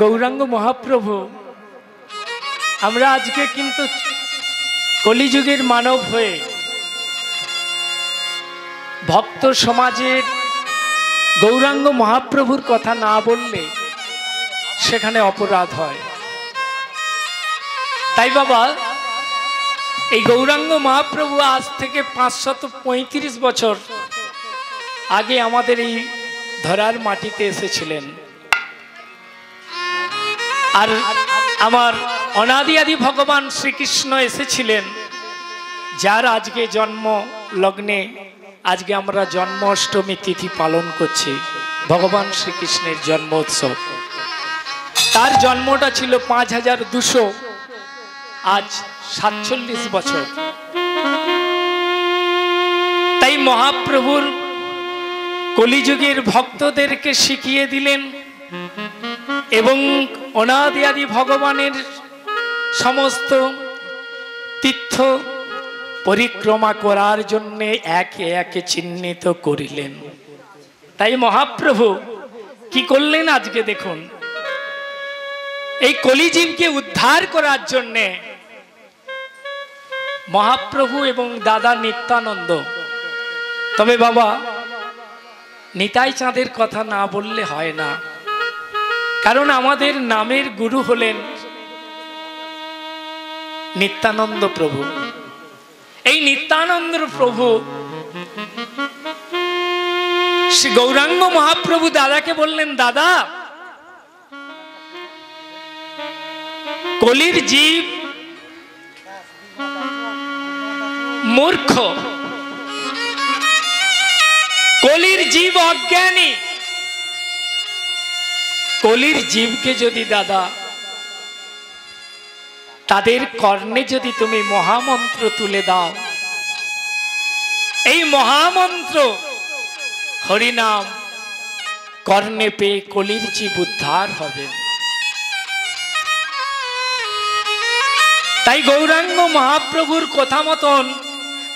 গৌরাঙ্গ মহাপ্রভু আমরা আজকে কিন্তু কলিযুগের মানব হয়ে ভক্ত সমাজের গৌরাঙ্গ মহাপ্রভুর কথা না বললে সেখানে অপরাধ হয়। তাই বাবা এই গৌরাঙ্গ মহাপ্রভু আজ থেকে 535 বছর আগে আমাদের এই ধরার মাটিতে এসেছিলেন। আর আমার অনাদি আদি ভগবান শ্রীকৃষ্ণ এসেছিলেন, যার আজকে জন্ম লগ্নে আজকে আমরা জন্মাষ্টমী তিথি পালন করছি, ভগবান শ্রীকৃষ্ণের জন্মোৎসব। তার জন্মটা ছিল 5200, আজ 47 বছর। তাই মহাপ্রভুর কলিযুগের ভক্তদেরকে শিখিয়ে দিলেন এবং অনাদি আদি ভগবানের সমস্ত তীর্থ পরিক্রমা করার জন্য একে একে চিহ্নিত করিলেন। তাই মহাপ্রভু কি করলেন আজকে দেখুন, এই কলিজীবকে উদ্ধার করার জন্যে মহাপ্রভু এবং দাদা নিত্যানন্দ। তবে বাবা নিতাই চাঁদের কথা না বললে হয় না, কারণ আমাদের নামের গুরু হলেন নিত্যানন্দ প্রভু। এই নিত্যানন্দ প্রভু শ্রী গৌরাঙ্গ মহাপ্রভু দাদাকে বললেন, দাদা কলির জীব মূর্খ, কলির জীব অজ্ঞানী, কলির জীবকে যদি দাদা তাদের কর্ণে যদি তুমি মহামন্ত্র তুলে দাও, এই মহামন্ত্র হরিনাম কর্ণে পেয়ে কলির জীব উদ্ধার হবে। তাই গৌরাঙ্গ মহাপ্রভুর কথা মতন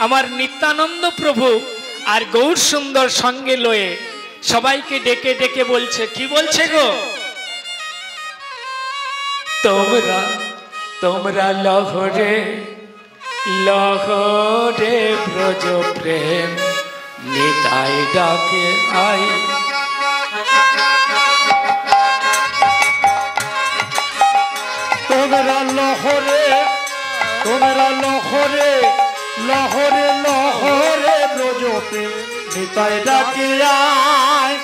আমার নিত্যানন্দ প্রভু আর গৌর সুন্দর সঙ্গে লয়ে সবাইকে ডেকে ডেকে বলছে, কি বলছে গো, তোমরা তোমরা লহরে লহরে ব্রজ প্রেম নিতাই ডাকে আই। তোমরা লহরে তোমরা লহরে লহরে লহরে ব্রজ প্রেম নিতাই ডাকে আয়।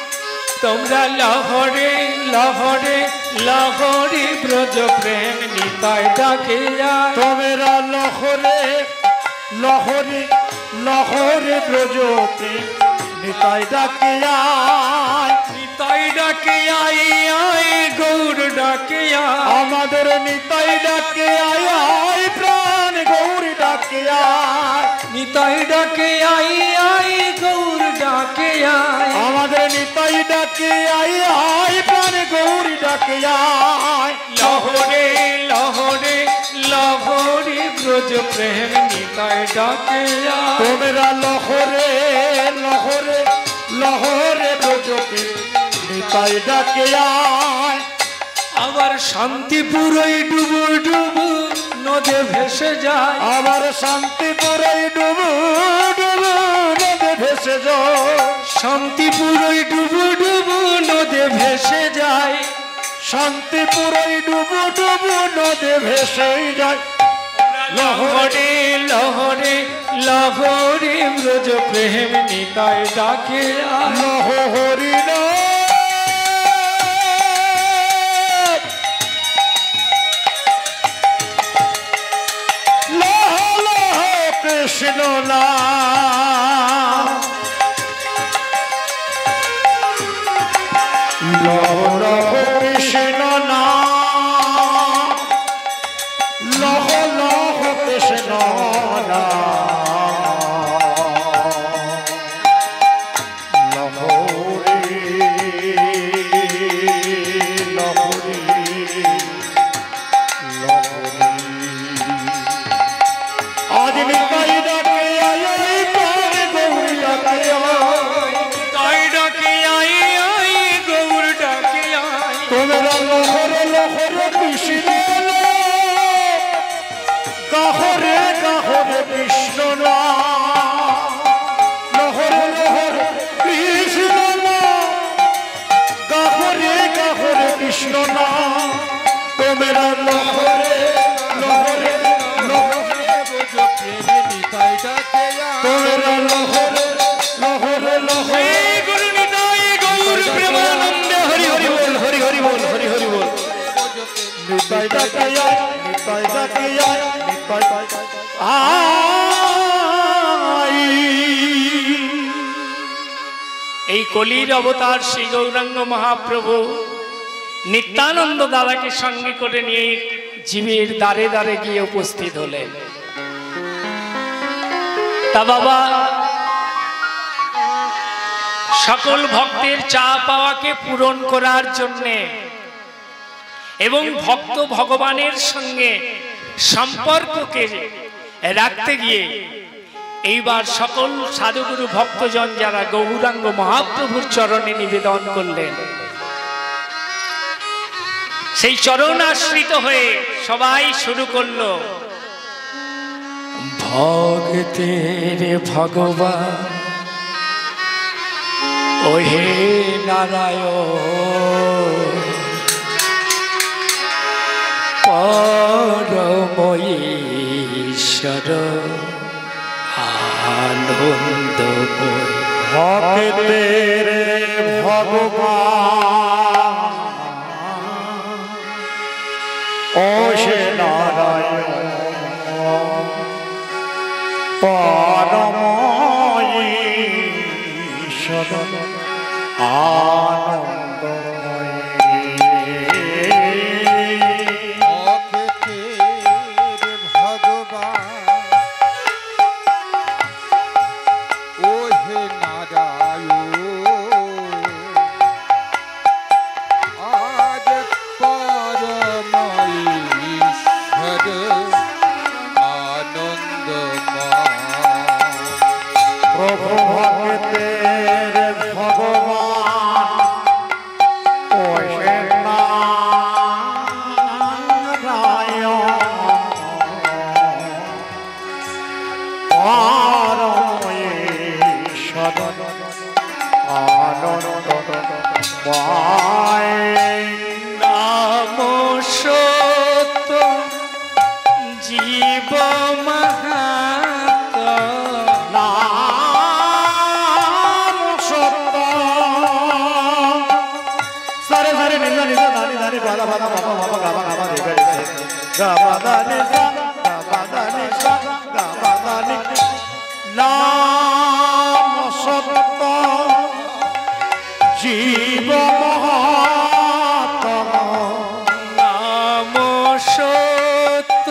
তোমরা লহরে লহরে লহরে ব্রজ প্রেম নিতাই ডাকে আয়। তোমরা লহরে লহরে লহরে ব্রজ প্রেম নিতাই ডাকে আয়। নিতাই ডাকে আয় আয় গৌর ডাকে আয়। আমাদের নিতাই ডাকে আয় আয় প্রাণ গৌর ডাকে আয়। নিতাই ডাকে আয় আয় গৌর ডাকে আয়। আমাদের নিতাই ডাকে আয় আয় প্রাণ গৌর ডাকে আয়। লহরে লহরে লহরে ব্রজ প্রেম নিতাই ডাকে আয়। তোমরা লহরে লহরে লহরে ব্রজ প্রেম নিতাই ডাকে আয়। আবার শান্তিপুরই ডুবু ডুবু নদে ভেসে যায়। আবার শান্তিপুরই ডুবু ডুবু নদে ভেসে যায়। শান্তিপুরই ডুবু ডুবু নদে ভেসে যায়। শান্তিপুরই ডুবু ডুবু নদে ভেসে যায়। লহরে লহরে লহরে ব্রজ প্রেম নিতাই ডাকে আয়। লহরি লহ লহ কৃষ্ণ নাম। লহ লহ কৃষ্ণ নাম। লহ লহ কৃষ্ণ নাম। লহরি লহরি লহরি। আজ নিতাই ডাকে আয় প্রাণ গৌর ডাকে আয়। নিতাই ডাকে আয় আয় গৌর ডাকে আয়। তোমরা লহরে কৃষ্ণ না তোমরা লহরে লহরে লহরে বোঝো প্রেমে নিতাই ডাকে তোমরা লহরে লহরে লহরে গুরু নিতাই গৌর প্রেমানন্দে হরি হরি বল হরি হরি বল হরি হরি বল নিতাই ডাকে নিতাই ডাকে নিতাই এই কলির অবতার শ্রী গৌরাঙ্গ মহাপ্রভু নিত্যানন্দ দাদাকে সঙ্গে করে নিয়ে জীবের দ্বারে দ্বারে গিয়ে উপস্থিত হলেন। তা বাবা সকল ভক্তের চা পাওয়াকে পূরণ করার জন্যে এবং ভক্ত ভগবানের সঙ্গে সম্পর্ককে রাখতে গিয়ে এইবার সকল সাধুগুরু ভক্তজন যারা গৌরাঙ্গ মহাপ্রভুর চরণে নিবেদন করলেন, সেই চরণ আশ্রিত হয়ে সবাই শুরু করলো ভক্তের ভগবান ওহে নারায়ণ পরম ঈশ্বর আনন্দময় ভক্তের ভগবান ও সে নারায়ণ পরম ঈশ্বর আনন্দময় ভক্তের ভগবান ও হে নারায়ণ আজ পরম ঈশ্বর আনন্দময় প্রভু ভক্তের ভগবান ও হে নারায়ণ পরম ঈশ্বর আনন্দময় নাম সত্য জীব মহাত নাম সত্য সারে সারে নিজা নিজা দানি দানি বালা বালা বাবা বাবা গাবা গাবা রে রে গাবা দানি সা গাবা দানি সা গাবা দানি নাম সত্য জীব মহাত্ম নাম সত্য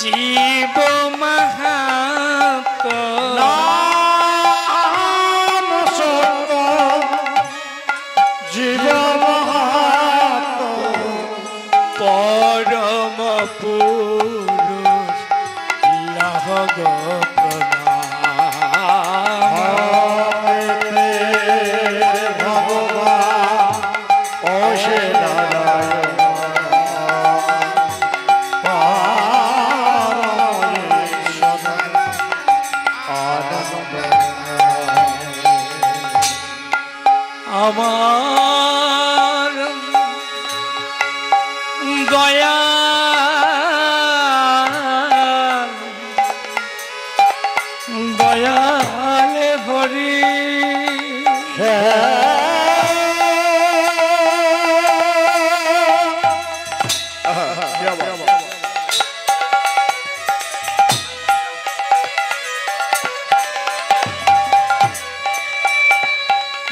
জীব মহাত নাম সত্য জীব মহাত্ম পরম পুরুষ লহ গো প্রণাম ভগবান ও সে নারায়ণ পরম ঈশ্বর আমার দয়া দয়ালে হরি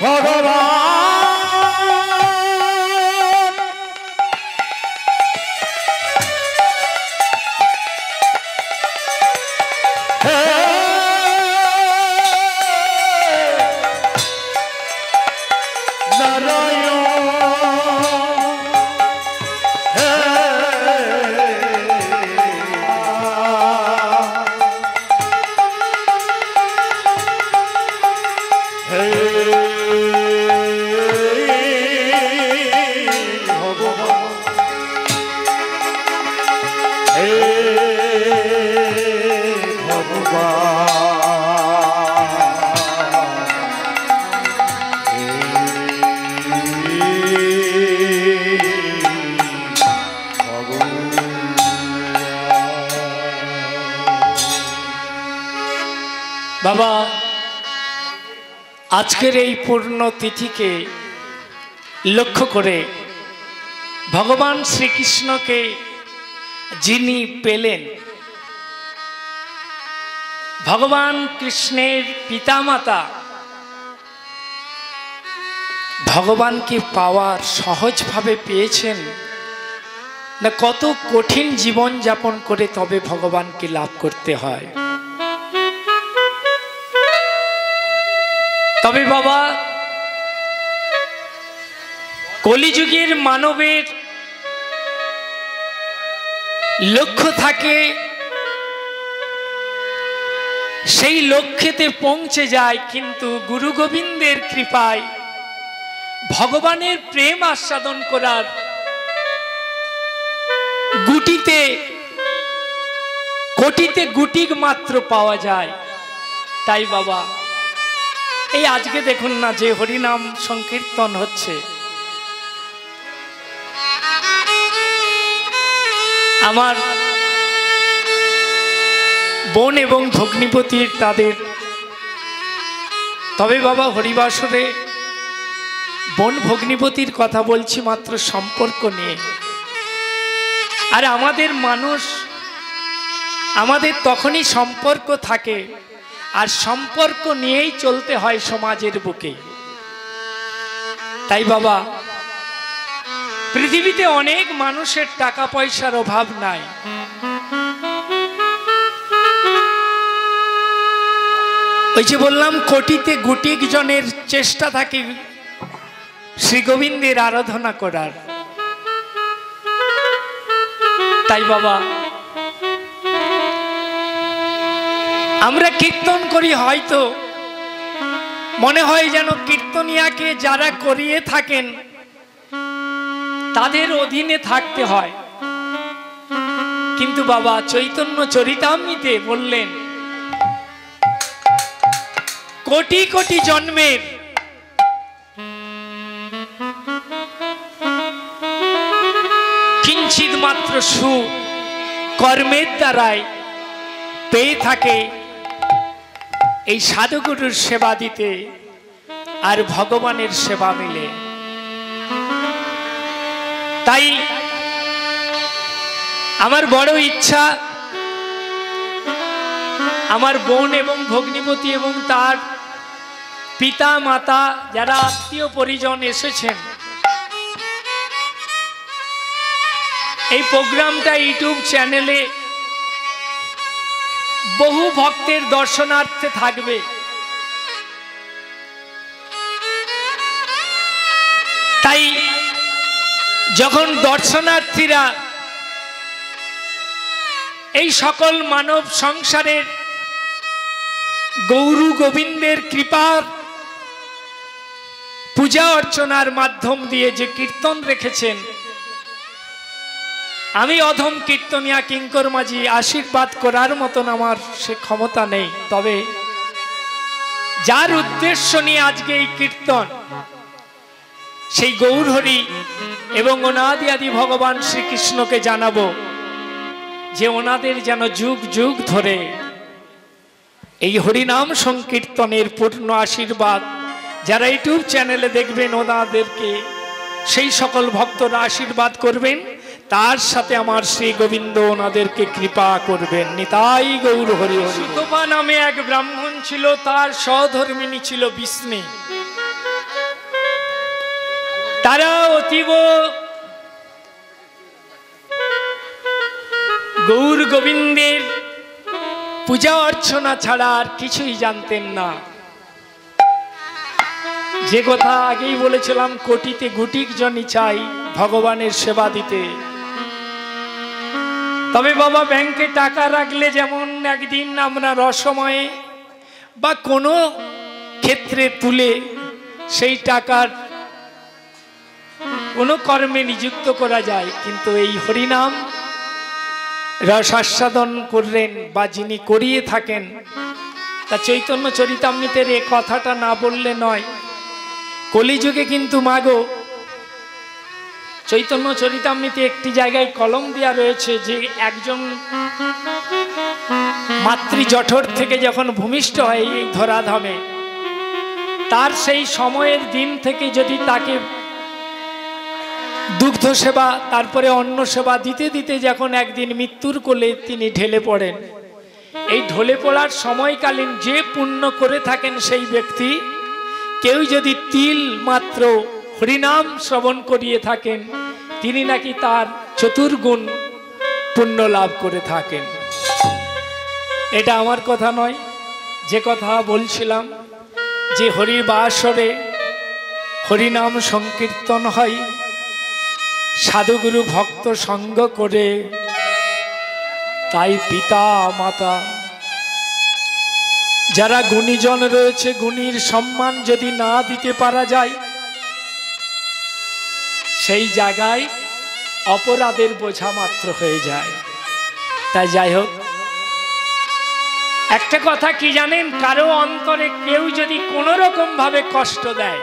ভগবান বাবা, আজকের এই পূর্ণ তিথিকে লক্ষ্য করে ভগবান শ্রীকৃষ্ণকে যিনি পেলেন, ভগবান কৃষ্ণের পিতামাতা ভগবানকে পাওয়ার সহজভাবে পেয়েছেন না কত কঠিন জীবন যাপন করে তবে ভগবানকে লাভ করতে হয়। তবে বাবা, কলিযুগের মানবের লক্ষ্য থাকে, সেই লক্ষ্যেতে পৌঁছে যায়, কিন্তু গুরু গোবিন্দের কৃপায় ভগবানের প্রেম আস্বাদন করার কোটিতে গুটি মাত্র পাওয়া যায়। তাই বাবা, এই আজকে দেখুন না যে হরিনাম সংকীর্তন হচ্ছে, আমার বোন এবং ভগ্নিপতির তাদের, তবে বাবা হরিবাসরে বোন ভগ্নিপতির কথা বলছি মাত্র সম্পর্ক নিয়ে। আর আমাদের মানুষ, আমাদের তখনই সম্পর্ক থাকে, আর সম্পর্ক নিয়েই চলতে হয় সমাজের বুকে। তাই বাবা, পৃথিবীতে অনেক মানুষের টাকা পয়সার অভাব নাই, ওই যে বললাম কোটিতে গুটি জনের চেষ্টা থাকে শ্রী গোবিন্দের আরাধনা করার। তাই বাবা, আমরা কীর্তন করি, হয়তো মনে হয় যেন কীর্তনিয়াকে যারা করিয়ে থাকেন তাদের অধীনে থাকতে হয়, কিন্তু বাবা চৈতন্য চরিতামৃতে বললেন কোটি কোটি জন্মের কিঞ্চিত মাত্র সুখ কর্মের দ্বারাই পেয়ে থাকে এই সাধুগুরুর সেবা দিতে, আর ভগবানের সেবা মিলে। তাই আমার বড় ইচ্ছা, আমার বোন এবং ভগ্নিপতি এবং তার পিতা মাতা যারা আত্মীয় পরিজন এসেছেন, এই প্রোগ্রামটা ইউটিউব চ্যানেলে বহু ভক্তের দর্শনার্থে থাকবে। তাই যখন দর্শনার্থীরা এই সকল মানব সংসারের গৌর গোবিন্দের কৃপার পূজা অর্চনার মাধ্যম দিয়ে যে কীর্তন রেখেছেন, আমি অধম কীর্তনিয়া কিঙ্কর মাঝি আশীর্বাদ করার মতন আমার সে ক্ষমতা নেই। তবে যার উদ্দেশ্য নিয়ে আজকে এই কীর্তন, সেই গৌরহরি এবং অনাদি আদি ভগবান শ্রীকৃষ্ণকে জানাবো যে ওনাদের যেন যুগ যুগ ধরে এই হরিনাম সংকীর্তনের পূর্ণ আশীর্বাদ যারা ইউটিউব চ্যানেলে দেখবেন, ওনাদেরকে সেই সকল ভক্তরা আশীর্বাদ করবেন, তার সাথে আমার শ্রী গোবিন্দ ওনাদেরকে কৃপা করবেন। নিতাই গৌর হরি হরি। সুতপা নামে এক ব্রাহ্মণ ছিল, তার সহধর্মিণী ছিল বিষ্ণু। তারা অতীব গৌর গোবিন্দের পূজা অর্চনা ছাড়া আর কিছুই জানতেন না। যে কথা আগেই বলেছিলাম, কোটিতে গুটি জনই চাই ভগবানের সেবা দিতে। তবে বাবা, ব্যাংকে টাকা রাখলে যেমন একদিন আমরা রসময়ে বা কোনো ক্ষেত্রে তুলে সেই টাকার কোনো কর্মে নিযুক্ত করা যায়, কিন্তু এই হরিনাম রস আস্বাদন করলেন বা যিনি করিয়ে থাকেন, তা চৈতন্য চরিতামৃতের এ কথাটা না বললে নয়। কলিযুগে কিন্তু মাগো, চৈতন্য চরিতামৃতে একটি জায়গায় কলম দেওয়া রয়েছে যে একজন মাতৃ জঠর থেকে যখন ভূমিষ্ঠ হয় এই ধরাধামে, তার সেই সময়ের দিন থেকে যদি তাকে দুগ্ধ সেবা তারপরে অন্ন সেবা দিতে দিতে যখন একদিন মৃত্যুর কোলে তিনি ঢেলে পড়েন, এই ঢলে পড়ার সময়কালীন যে পুণ্য করে থাকেন সেই ব্যক্তি, কেউ যদি তিল মাত্র হরিনাম শ্রবণ করিয়ে থাকেন, তিনি নাকি তার চতুর্গুণ পুণ্য লাভ করে থাকেন। এটা আমার কথা নয়, যে কথা বলছিলাম যে হরির বাসরে হরিনাম সংকীর্তন হয়, সাধুগুরু ভক্ত সঙ্গ করে, তাই পিতা মাতা যারা গুণীজন রয়েছে, গুণীর সম্মান যদি না দিতে পারা যায়, সেই জায়গায় অপরাধের বোঝা মাত্র হয়ে যায়। তাই যাই হোক, একটা কথা কি জানেন, কারো অন্তরে কেউ যদি কোনো রকম ভাবে কষ্ট দেয়,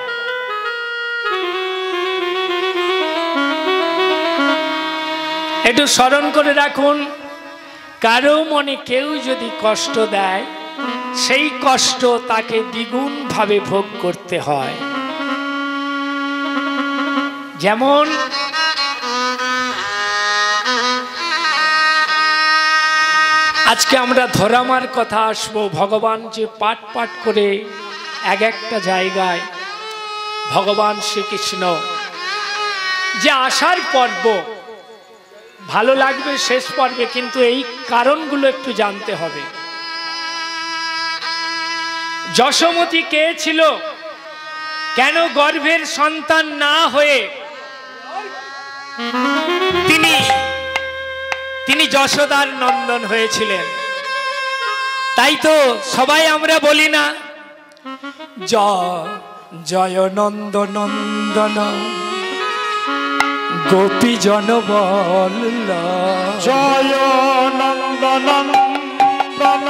একটু স্মরণ করে রাখুন, কারো মনে কেউ যদি কষ্ট দেয়, সেই কষ্ট তাকে দ্বিগুণ ভাবে ভোগ করতে হয়। যেমন আজকে আমরা ধরামার কথা আসবো, ভগবান যে পাঠ পাঠ করে এক একটা জায়গায় ভগবান শ্রীকৃষ্ণ যে আসার পর্ব, ভালো লাগবে শেষ পর্বে, কিন্তু এই কারণগুলো একটু জানতে হবে। যশোমতী কে ছিল? কেন গর্ভের সন্তান না হয়ে তিনি যশোদার নন্দন হয়েছিলেন? তাই তো সবাই আমরা বলি না, জয় নন্দ নন্দন গোপী জন বল্লভ, জয় নন্দ নন্দন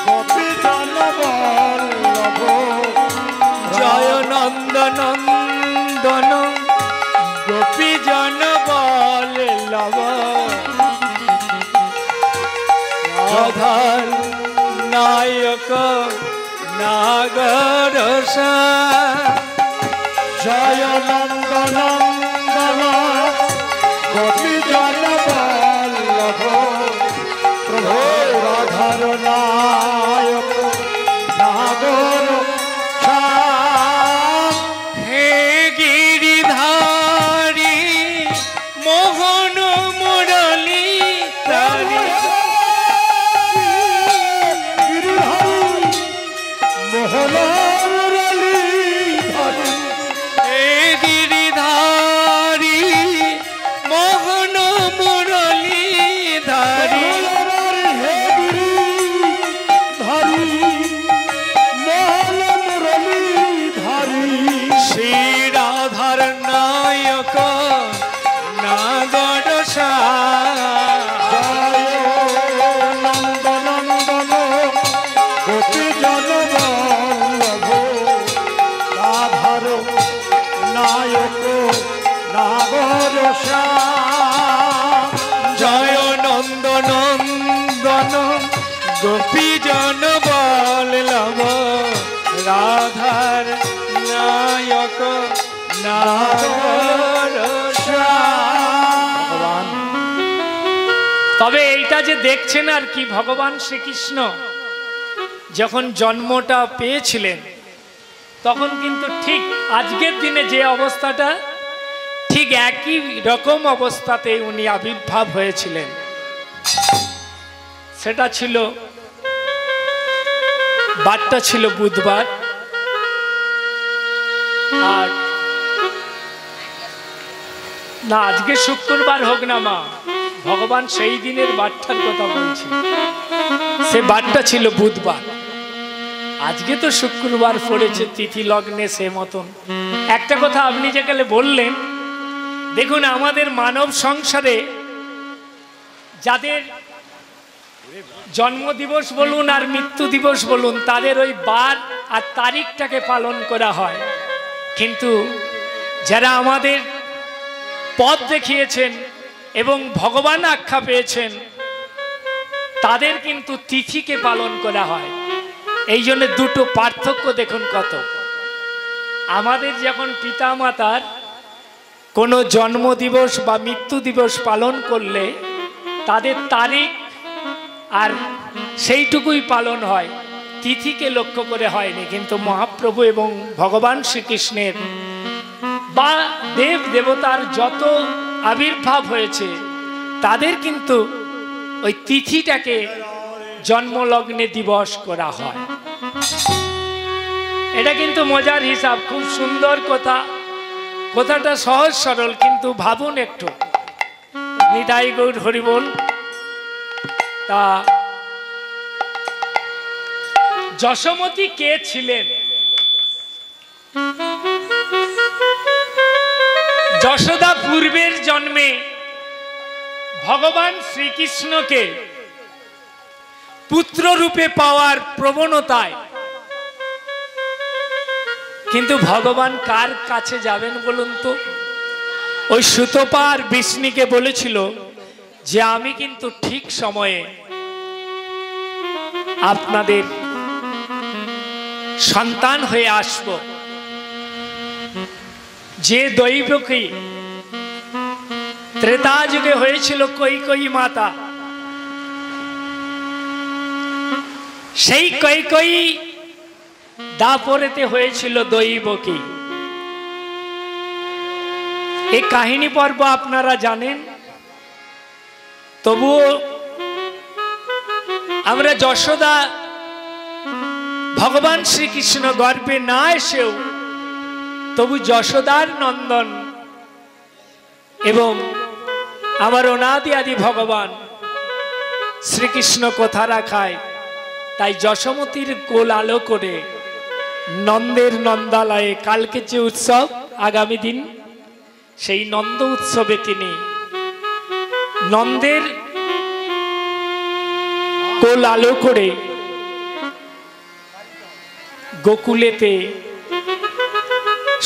গোপী জন বল্লভ, জয় নন্দ নন্দন গোপী জন বল্লভ, রাধার নায়ক নাগর জয় নন্দ নন্দন গোপী জন বল্লভ, প্রভু রাধার নায়ক নাগর হে গিরিধারী মোহন মুরলী তারি, মোহন মুরলী হে গিরিধারী মোহন মুরলী ধারী, শ্রী রাধার নায়ক নাগর নন্দ নন্দন গোপী জন বল্লভ, রাধার নায়ক নাগর জয় নন্দ নন্দন গোপী জন বল্লভ, রাধার নায়ক নাগর ভগবান। তবে এইটা যে দেখছেন আর কি, ভগবান শ্রীকৃষ্ণ যখন জন্মটা পেয়েছিলেন, তখন কিন্তু ঠিক আজকের দিনে যে অবস্থাটা, ঠিক একই রকম অবস্থাতে উনি আবির্ভাব হয়েছিলেন। সেটা ছিল, বারটা ছিল বুধবার, আর না আজকে শুক্রবার হোক না মা, ভগবান সেই দিনের বারটার কথা বলছে, সে বারটা ছিল বুধবার। আজকে তো শুক্রবার পড়েছে তিথি লগ্নে, সে মতন একটা কথা আপনি যে গেলে বললেন, দেখুন আমাদের মানব সংসারে যাদের জন্মদিবস বলুন আর মৃত্যু দিবস বলুন, তাদের ওই বার আর তারিখটাকে পালন করা হয়, কিন্তু যারা আমাদের পথ দেখিয়েছেন এবং ভগবান আখ্যা পেয়েছেন, তাদের কিন্তু তিথিকে পালন করা হয়। এই জন্য দুটো পার্থক্য দেখুন কত। আমাদের যখন পিতা মাতার কোনো জন্মদিবস বা মৃত্যু দিবস পালন করলে তাদের তারিখ আর সেইটুকুই পালন হয়, তিথিকে লক্ষ্য করে হয়নি। কিন্তু মহাপ্রভু এবং ভগবান শ্রীকৃষ্ণের বা দেব দেবতার যত আবির্ভাব হয়েছে তাদের কিন্তু ওই তিথিটাকে জন্মলগ্নে দিবস করা হয়। এটা কিন্তু মজার হিসাব, খুব সুন্দর কথা। কথাটা সহজ সরল, কিন্তু ভাবুন একটু। নিতাই গৌর হরি বল। তা যশোমতী কে ছিলেন? যশোদা পূর্বের জন্মে ভগবান শ্রীকৃষ্ণকে পুত্র রূপে পাওয়ার প্রবণতায়, কিন্তু ভগবান কার কাছে যাবেন বলুন তো? ওই সুতপা আর বিষ্ণুকে বলেছিল যে আমি কিন্তু ঠিক সময়ে আপনাদের সন্তান হয়ে আসব। যে দৈবকী ত্রেতা যুগে হয়েছিল কৈকেয়ী মাতা, সেই কৈকেয়ী দাপরেতে হয়েছিল দৈবকী। এই কাহিনী পর্ব আপনারা জানেন, তবুও আমরা যশোদা ভগবান শ্রীকৃষ্ণ গর্ভে না এসেও তবু যশোদার নন্দন এবং আমার অনাদি আদি ভগবান শ্রীকৃষ্ণ কথা রাখায়, তাই যশোমতীর কোল আলো করে নন্দের নন্দালয়ে কালকে যে উৎসব, আগামী দিন সেই নন্দ উৎসবে তিনি নন্দের কোল আলো করে গোকুলেতে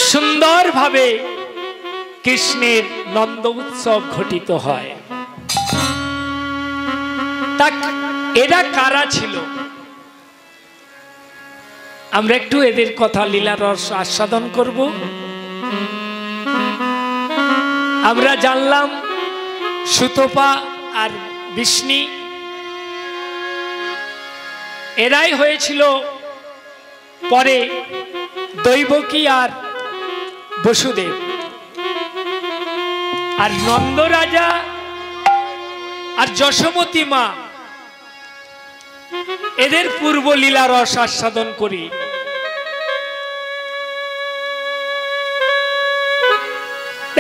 সুন্দরভাবে কৃষ্ণের নন্দ উৎসব ঘটিত হয়। তা এরা কারা ছিল? আমরা একটু এদের কথা লীলার রস আস্বাদন করব। আমরা জানলাম সুতপা আর বিষ্ণু, এরাই হয়েছিল পরে দৈবকী আর বসুদেব। আর নন্দ রাজা আর যশোমতী মা, এদের পূর্ব লীলা রস আস্বাদন করি।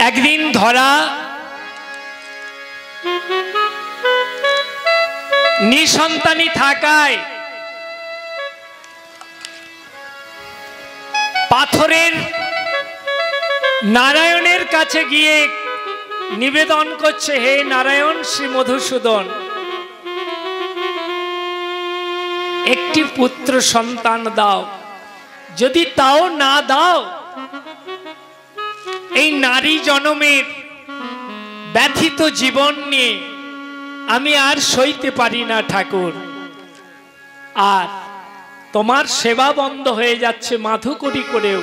একদিন ধরা নিঃসন্তানী থাকায় পাথরের নারায়ণের কাছে গিয়ে নিবেদন করছে, হে নারায়ণ শ্রী মধুসূদন, একটি পুত্র সন্তান দাও। যদি তাও না দাও, এই নারী জনমের ব্যথিত জীবন নিয়ে আমি আর সইতে পারি না ঠাকুর। আর তোমার সেবা বন্ধ হয়ে যাচ্ছে, মাধুকরী করেও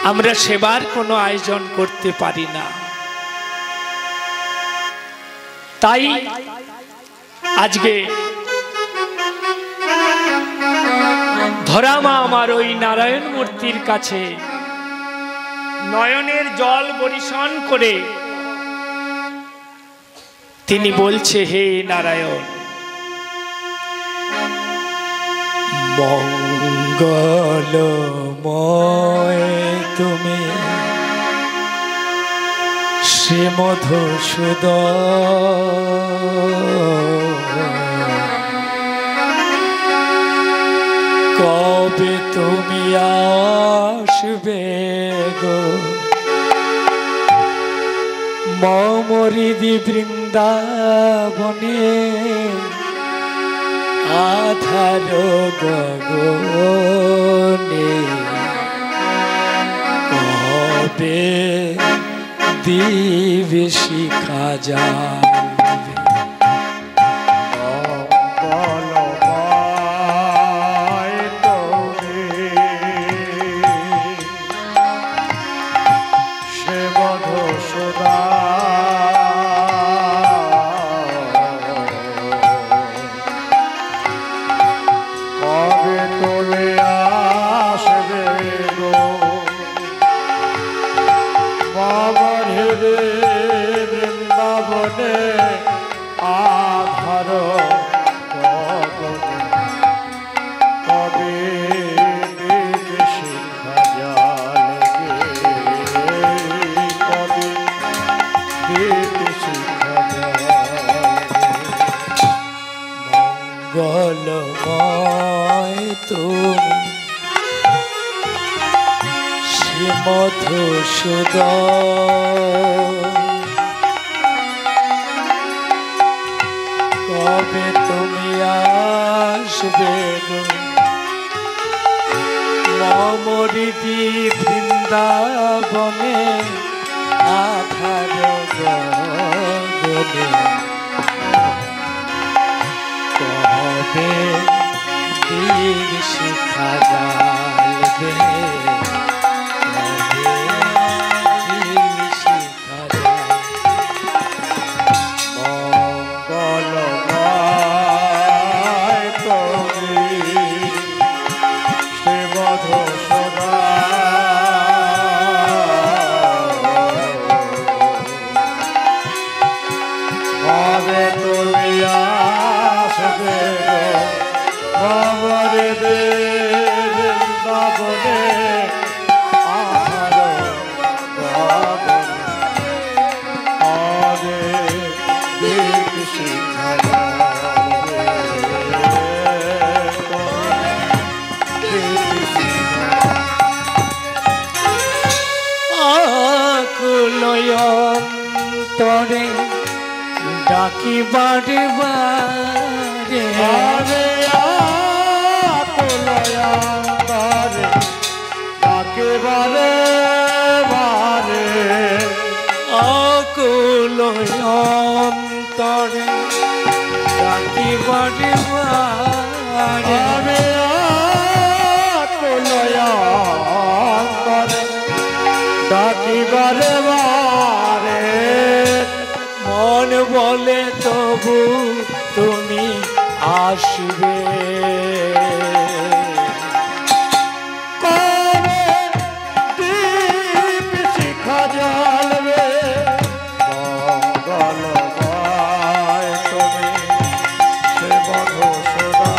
আমরা সেবার কোনো আয়োজন করতে পারি না। তাই আজকে ধরামা আমার ওই নারায়ণ মূর্তির কাছে নয়নের জল বরিশন করে তিনি বলছে, হে নারায়ণ, মঙ্গলময় তুমি শ্রী মধুসূদন, কবে তুমি আসবে গো মমরিদি বৃন্দাবনে, আধার গগনে কবে দিবে শিখা যাবে। বৃন্দাবনে আধার গগনে কবে দিতে শিখা জালবে কবে দিতে শিখা জালবে মঙ্গলময় তুমি শ্রী মধুসূদন কবে তুমি আসবে গো মমরিদি বৃন্দাবনে আধার গগনে কবে দিন শিখা জালবে তরে ডাকি বারে বারে আকুলয়ন্তরে ডাকি বারে বারে আকুলয়ন্তরে ডাকি বারে বারে আকুলয়ন্তরে ডাকি বারে বারে মন বলে তবু তুমি আসবে কবে দীপ শিখা জ্বালবে মঙ্গলময় তুমি সে মধুসূদন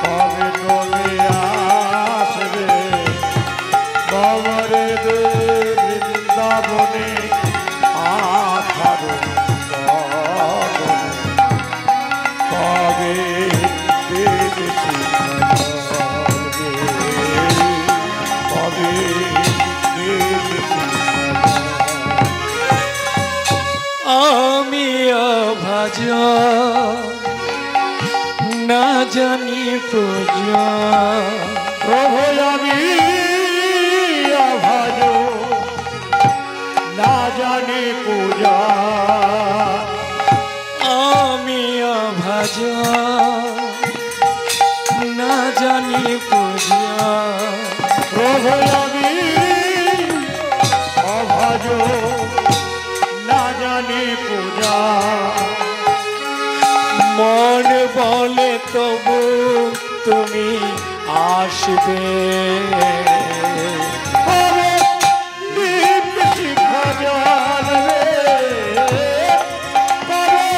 কবে তুমি আসবে বাবারে বৃন্দাবনে আধার গগনে কবে দেব শিখা জ্বালবে কবে দেব শিখা আমি অভাজ না জানি পূজা প্রভু আমি অভাজ না জানি পূজা আমি অভাজ না জানি পূজা প্রভু আমি অভাজ না জানি পূজা মন বলে তবু তুমি আসবে কবে দীপ শিখা জ্বালবে কবে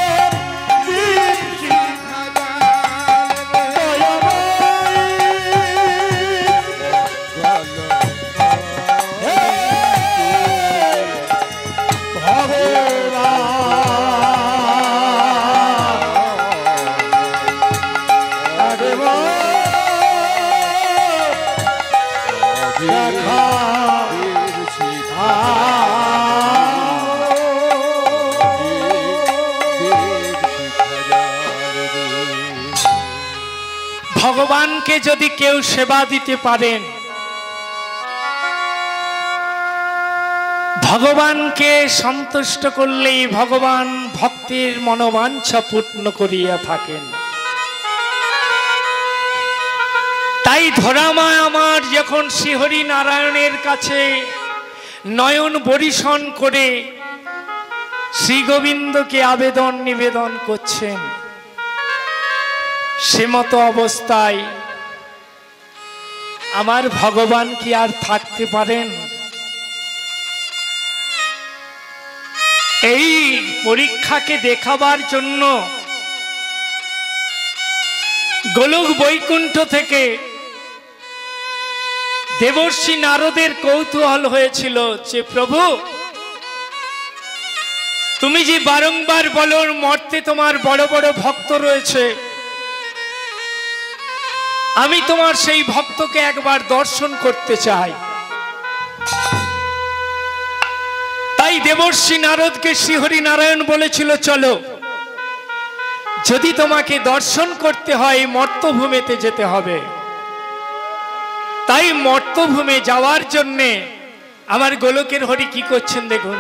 দীপ শিখা জ্বালবে ভগবানকে যদি কেউ সেবা দিতে পারেন, ভগবানকে সন্তুষ্ট করলেই ভগবান ভক্তের মনোবাঞ্ছা পূর্ণ করিয়া থাকেন। তাই ধরামা আমার যখন শ্রীহরি নারায়ণের কাছে নয়ন বরিশন করে শ্রী গোবিন্দকে আবেদন নিবেদন করছেন, সে মতো অবস্থায় আমার ভগবান কি আর থাকতে পারেন? এই পরীক্ষাকে দেখাবার জন্য গোলক বৈকুণ্ঠ থেকে দেবর্ষি নারদের কৌতূহল হয়েছিল যে প্রভু, তুমি যে বারংবার বলো মর্তে তোমার বড় বড় ভক্ত রয়েছে, আমি তোমার সেই ভক্তকে একবার দর্শন করতে চাই। তাই দেবর্ষি নারদকে শ্রীহরি নারায়ণ বলেছিল, চলো, যদি তোমাকে দর্শন করতে হয় মর্তভূমিতে যেতে হবে। তাই মর্তভূমে যাওয়ার জন্যে আমার গোলকের হরি কি করছেন দেখুন।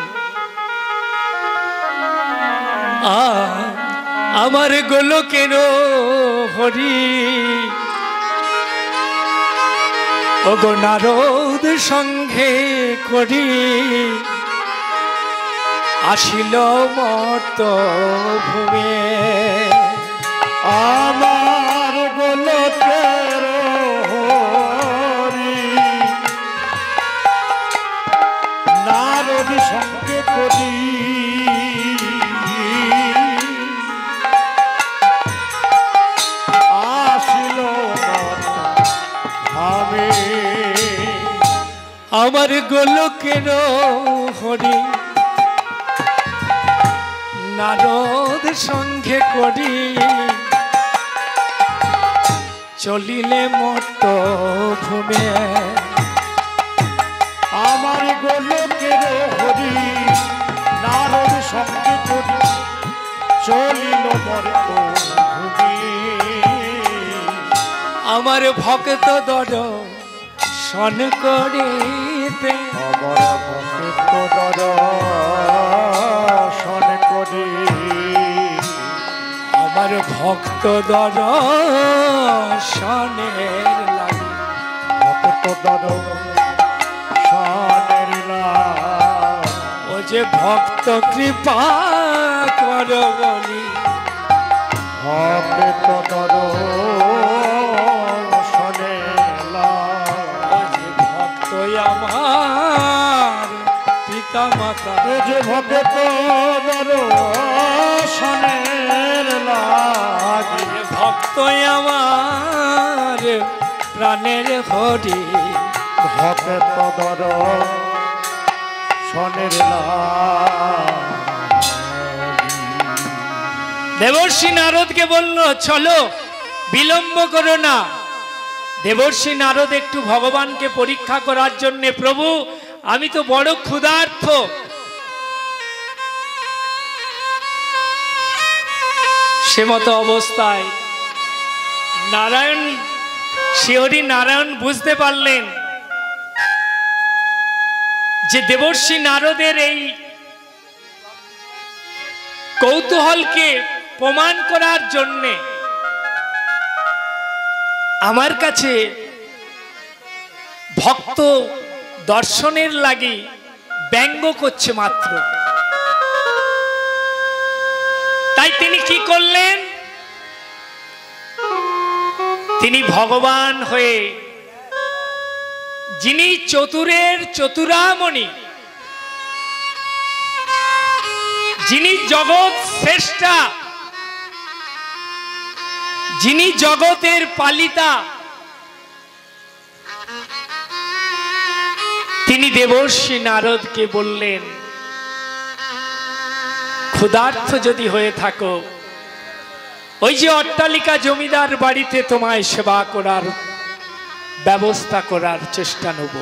আমার গোলকের হরি ওগো নারদ সঙ্গে করি আসিল মর্তভূমে। আমার গোলকের হরি নারদ সঙ্গে করি আসিল আমি। আমার গোলকের হরি নারদ সঙ্গে করি চলিলে মর্তভূমে। আমার গোলকের হরি নারদ সঙ্গে করি চলিল মর্তভূমে। আমার ভক্ত দর্শন করিতে, আমার ভক্ত দর্শন করি, আমার ভক্ত দর্শনের লাগি, ভক্ত দর্শনের লাগি, ও যে ভক্ত কৃপা কর বলি, ভক্ত দর্শনের লাগি, ও যে ভক্ত আমার পিতা মাতা, ও যে ভক্ত দর্শনের লাগি, ভক্ত আমার প্রাণের হরি, ভক্ত দর্শনের লাগি। দেবর্ষি নারদকে বলল, চলো, বিলম্ব করো না। দেবর্ষি নারদ একটু ভগবানকে পরীক্ষা করার জন্য, প্রভু আমি তো বড় ক্ষুধার্ত, সে মতো অবস্থায় নারায়ণ শ্রীহরি নারায়ণ বুঝতে পারলেন যে দেবর্ষি নারদের এই কৌতূহলকে প্রমাণ করার জন্যে আমার কাছে ভক্ত দর্শনের লাগি ব্যঙ্গ করছে মাত্র। তাই তিনি কি করলেন, তিনি ভগবান হয়ে, যিনি চতুরের চতুরামণি, যিনি জগৎ শ্রেষ্ঠা, যিনি জগতের পালিতা, তিনি দেবর্ষি নারদকে বললেন, ক্ষুধার্ত যদি হয়ে থাকো, ওই যে অট্টালিকা জমিদার বাড়িতে তোমায় সেবা করার ব্যবস্থা করার চেষ্টা নেব।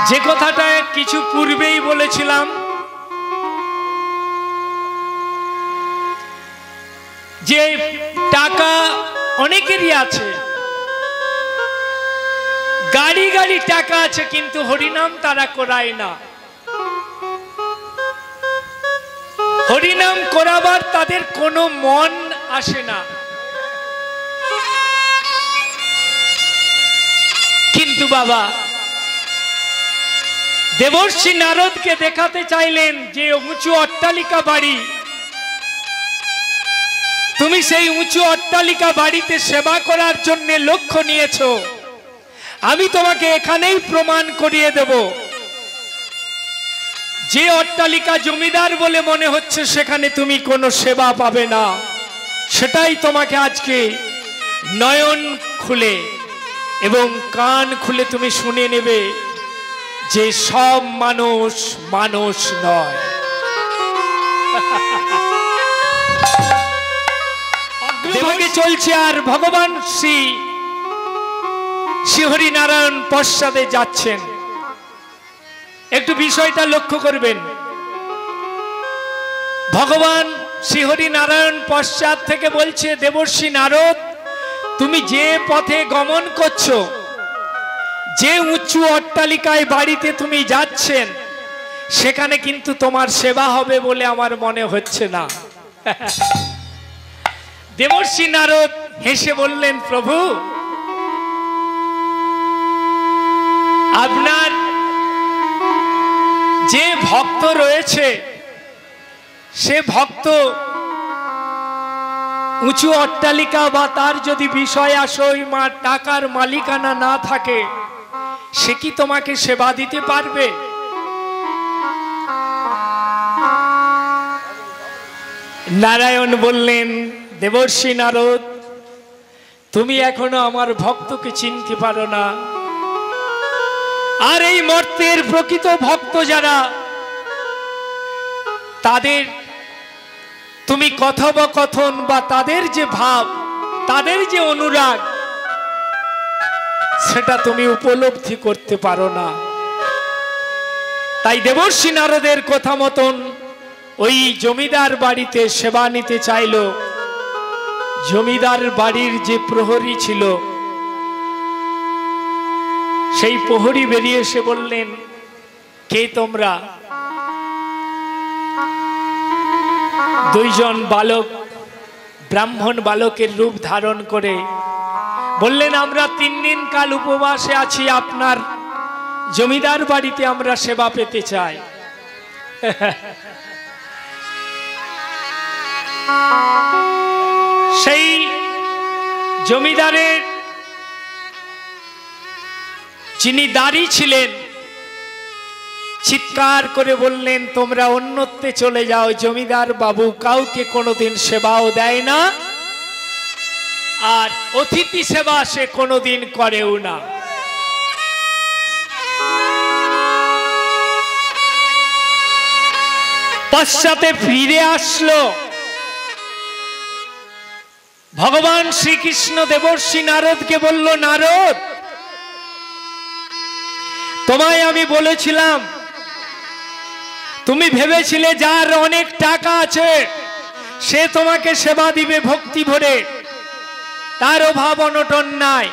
যে কথাটা কিছু পূর্বেই বলেছিলাম, যে টাকা অনেকেরই আছে, গাড়ি গাড়ি টাকা আছে, কিন্তু হরিনাম তারা করায় না। হরিনাম করাবার তাদের কোনো মন আসে না। কিন্তু বাবা দেবর্ষি নারদকে দেখাতে চাইলেন যে উঁচু অট্টালিকা বাড়ি, তুমি সেই উঁচু অট্টালিকা বাড়িতে সেবা করার জন্য লক্ষ্য নিয়েছো, আমি তোমাকে এখানেই প্রমাণ করিয়ে দেব যে অট্টালিকা জমিদার বলে মনে হচ্ছে সেখানে তুমি কোনো সেবা পাবে না, সেটাই তোমাকে আজকে নয়ন খুলে এবং কান খুলে তুমি শুনে নেবে যে সব মানুষ মানুষ নয়। দেবকে চলছে আর ভগবান শ্রী নারায়ণ পশ্চাদে যাচ্ছেন। একটু বিষয়টা লক্ষ্য করবেন, ভগবান শ্রী নারায়ণ পশ্চাৎ থেকে বলছে, দেবর্ষি নারদ, তুমি যে পথে গমন করছো, যে উঁচু অট্টালিকায় বাড়িতে তুমি যাচ্ছেন, সেখানে কিন্তু তোমার সেবা হবে বলে আমার মনে হচ্ছে না। দেবর্ষি নারদ হেসে বললেন, প্রভু, আপনার যে ভক্ত রয়েছে সে ভক্ত উঁচু অট্টালিকা বা তার যদি বিষয় আসই মা টাকার মালিকানা না থাকে, সে কি তোমাকে সেবা দিতে পারবে? নারায়ণ বললেন, দেবর্ষি নারদ, তুমি এখনো আমার ভক্তকে চিনতে পারো না। আর এই মর্তের প্রকৃত ভক্ত যারা, তাদের তুমি কথোপকথন বা তাদের যে ভাব, তাদের যে অনুরাগ, সেটা তুমি উপলব্ধি করতে পারো না। তাই দেবর্ষি নারদের কথা মতন ওই জমিদার বাড়িতে সেবা নিতে চাইল। জমিদার বাড়ির যে প্রহরী ছিল, সেই প্রহরী বেরিয়ে এসে বললেন, কে তোমরা? দুইজন বালক, ব্রাহ্মণ বালকের রূপ ধারণ করে বললেন, আমরা 3 দিন কাল উপবাসে আছি, আপনার জমিদার বাড়িতে আমরা সেবা পেতে চাই। সেই জমিদারের যিনি দাঁড়ি ছিলেন চিৎকার করে বললেন, তোমরা অন্যত্রে চলে যাও, জমিদার বাবু কাউকে কোনোদিন সেবাও দেয় না, আর অতিথি সেবা সে কোনোদিন করেও না। পশ্চাতে ফিরে আসলো ভগবান শ্রীকৃষ্ণ, দেবর্ষি নারদকে বলল, নারদ, তোমায় আমি বলেছিলাম, তুমি ভেবেছিলে যার অনেক টাকা আছে সে তোমাকে সেবা দিবে ভক্তি ভরে, তার অভাব অনটন নাই,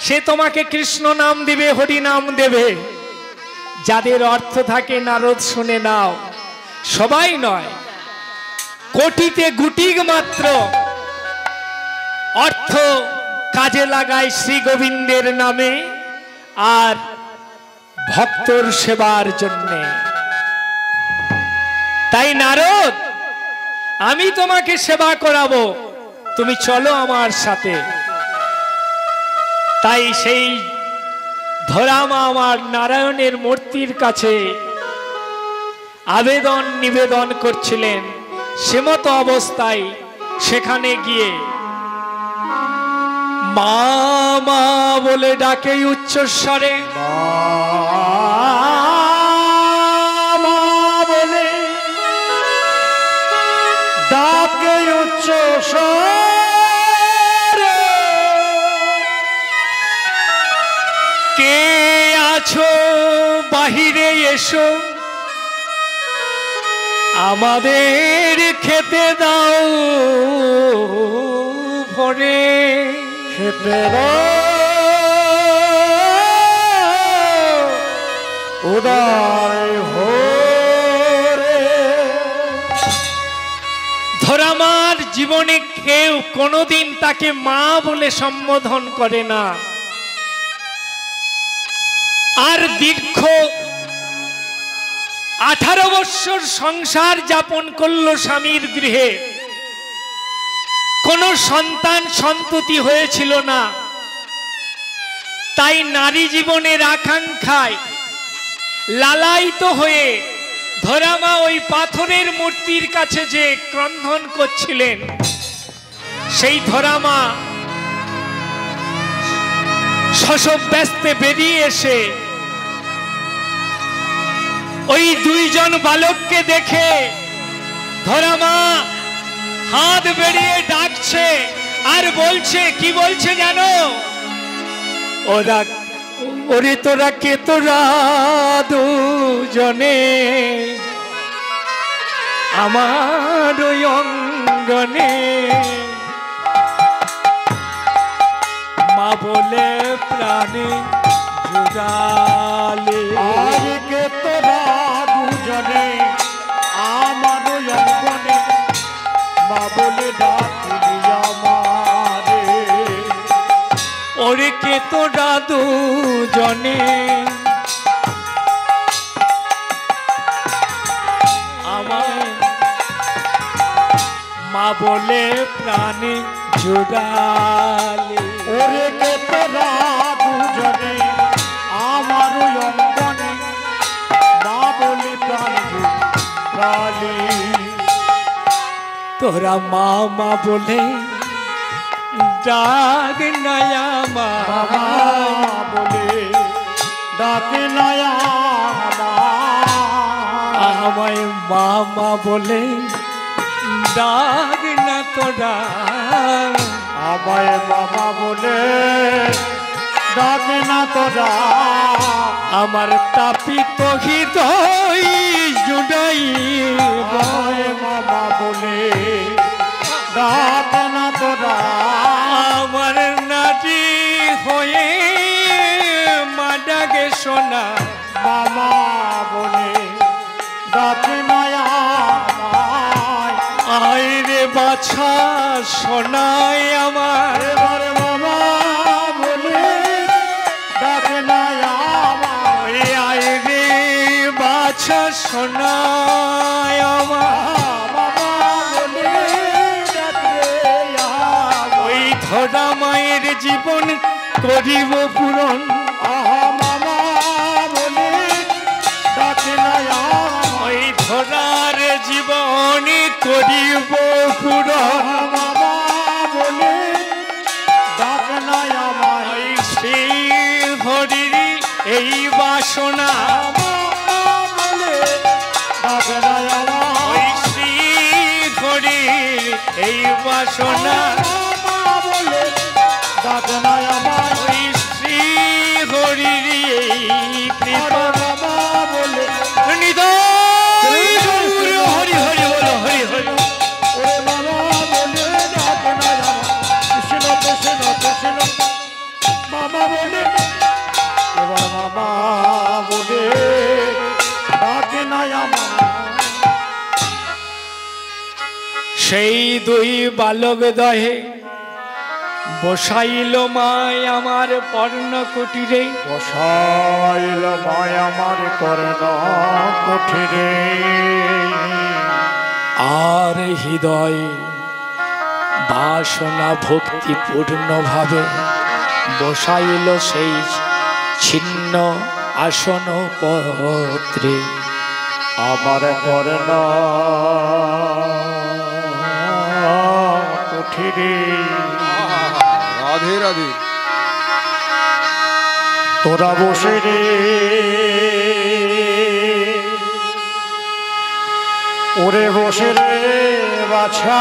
সে তোমাকে কৃষ্ণ নাম দিবে, হরি নাম দেবে। যাদের অর্থ থাকে নারদ শুনে নাও, সবাই নয়, কোটিতে গুটি মাত্র অর্থ কাজে লাগায় শ্রী গোবিন্দের নামে আর ভক্তর সেবার জন্য। তাই নারদ, আমি তোমাকে সেবা করাবো, তুমি চলো আমার সাথে। তাই সেই ধরামা আমার নারায়ণের মূর্তির কাছে আবেদন নিবেদন করছিলেন, সে মতো অবস্থায় সেখানে গিয়ে মা মা বলে ডাকে উচ্চস্বরে, মা বলে ডাকে উচ্চস্বরে, কে আছো বাহিরে এসো, আমাদের খেতে দাও ভরে, খেতে উদয় ভরে। ধরামার জীবনে কেউ কোনোদিন তাকে মা বলে সম্বোধন করে না। আর দীর্ঘ 18 বৎসর সংসার যাপন করলো স্বামীর গৃহে, কোনো সন্তান সন্ততি হয়েছিল না। তাই নারী জীবনের আকাঙ্ক্ষায় লালায়িত হয়ে ধরামা ওই পাথরের মূর্তির কাছে যে ক্রন্ধন করছিলেন, সেই ধরামা শশব ব্যস্তে বেরিয়ে এসে ওই দুইজন বালককে দেখে ধরামা হাত বেরিয়ে ডাকছে আর বলছে, কি বলছে জানো? ওরা, ওরে তোরা কে তোরা দুজনে আমার ওই অঙ্গনে, মা বলে প্রাণে জুড়ালে। কে তোরা দুজনে আমার ওই অঙ্গনে, মা বলে ডাকলি আমারে। ওরে কে তোরা দুজনে আমার মা বলে প্রাণে জুড়ালে। ওরে কে তোরা দুজনে আমার ওই অঙ্গনে, মা বলে প্রাণ জুড়ালি। তোরা মা মা বলে ডাক নয়া মা বলে ডাক নয়া আমায় মা মা বলে ডাক না তোরা, আমায় বাবা বলে ডাক না তোরা। আমার তাপিত হৃদয় জুড়াই বাবা বলে ডাক না তোরা। আমার নারী হয়ে মা ডাকে সোনা, বাবা বলে ডাক নয়া আয় রে বাছা সোনাই আমার। এবার বাবা বলে ডাক নয়া আয় রে বাছা সোনাই আমার। বাবা বলে ডাক ওই ধরা মায়ের জীবন করিব পূরণ, মামা বলে ডাক নয়া ওই ধরার জীবন করিব পূরণ। বাবা বলে ডাক নয়া ওই সেই হরির এই বাসনা, বলে ডাক নয়া ওই শ্রী হরির এই বাসনা, বলে ডাক নয়া ওই শ্রী হরির এই কৃপা। বাবা বলে নিতাই গৌর হরি হরি বলো হরি হরি। ওরে বাবা বলে ডাক নয়া কৃষ্ণ কৃষ্ণ কৃষ্ণ বাবা বলে। এবার বাবা বলে ডাক নয়া সেই দুই বালক দহে বসাইল মায় আমার পর্ণ কুটিরে, বসাইল মায় আমার কর্ণ কুঠিরে। আর হৃদয় বাসনা ভক্তি পূর্ণ ভাবে বসাইল সেই ছিন্ন আসন পত্রে। আমার কর্ণ কুঠিরে। রাধে রাধে। তোরা বসে রে ওরে বসে রে বাছা,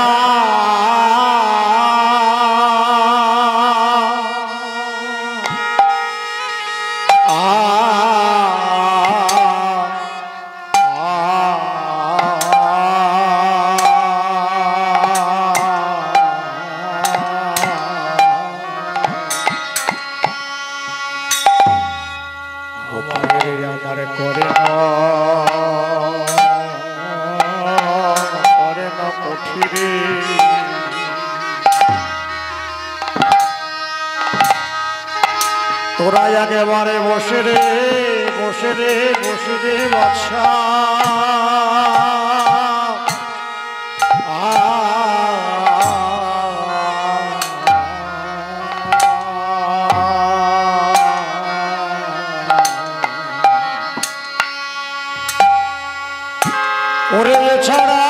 আমার করে না কঠিরে। তোরা একেবারে বসে রে বসে রে বসে রে বাদশা। ওরে ছাড়া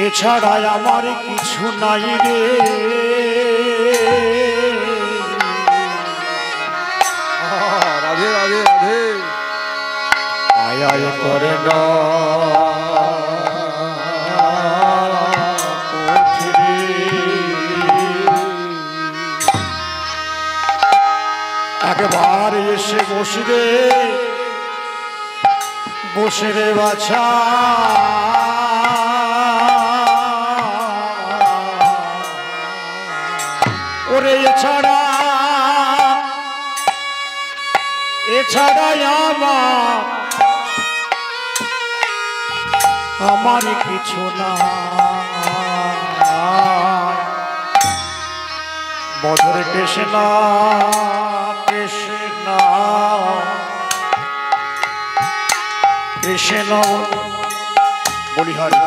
এছাড়া আমার কিছু নাই রে রাধে রাধে রাধে আয় আয় করে না একবার এসে বসে রে বাছা ওরে এছাড়া আমার কিছু না মধুর কৃষ্ণ কৃষ্ণ কৃষ্ণ বলিহারি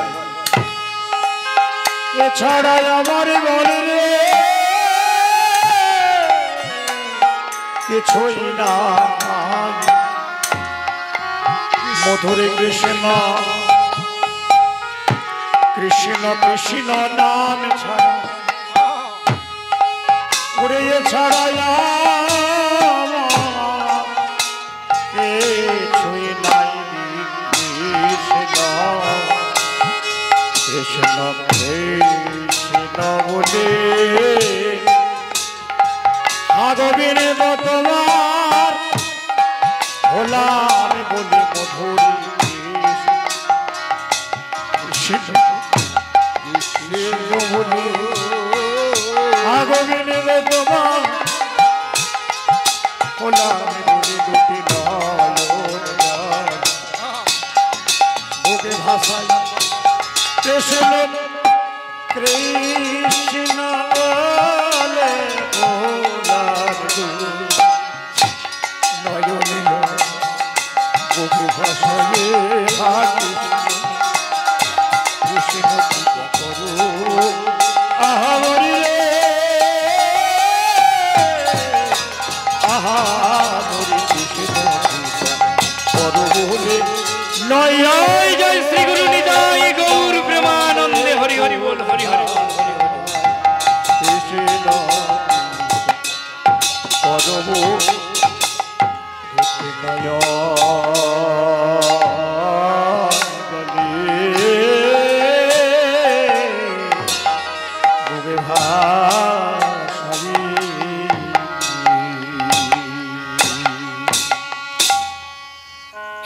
এছাড়া আমার বলে রে কিছুই না মধুর কৃষ্ণ কৃষ্ণ কৃষ্ণ নাম ছাড়া ওরে ছাড়া কিছুই নাই কৃষ্ণ কৃষ্ণ কৃষ্ণ বলে আগবের তোমার ভোলা আমি বলি মধুর কৃষ্ণ বলি আগবের তোমার ভোলা আমি বলি দুটি বুকে ভাষায় কৃষ্ণ কৃষ্ণ বলে বুকে ভাষায় কৃষ্ণ পূজা করো আহারি আহারি কৃষ্ণ পূজা করো বলে নয় জয় শ্রী গুরু নিতাই গৌর প্রেমানন্দে হরি হরি বল হরি হরি কৃষ্ণ করব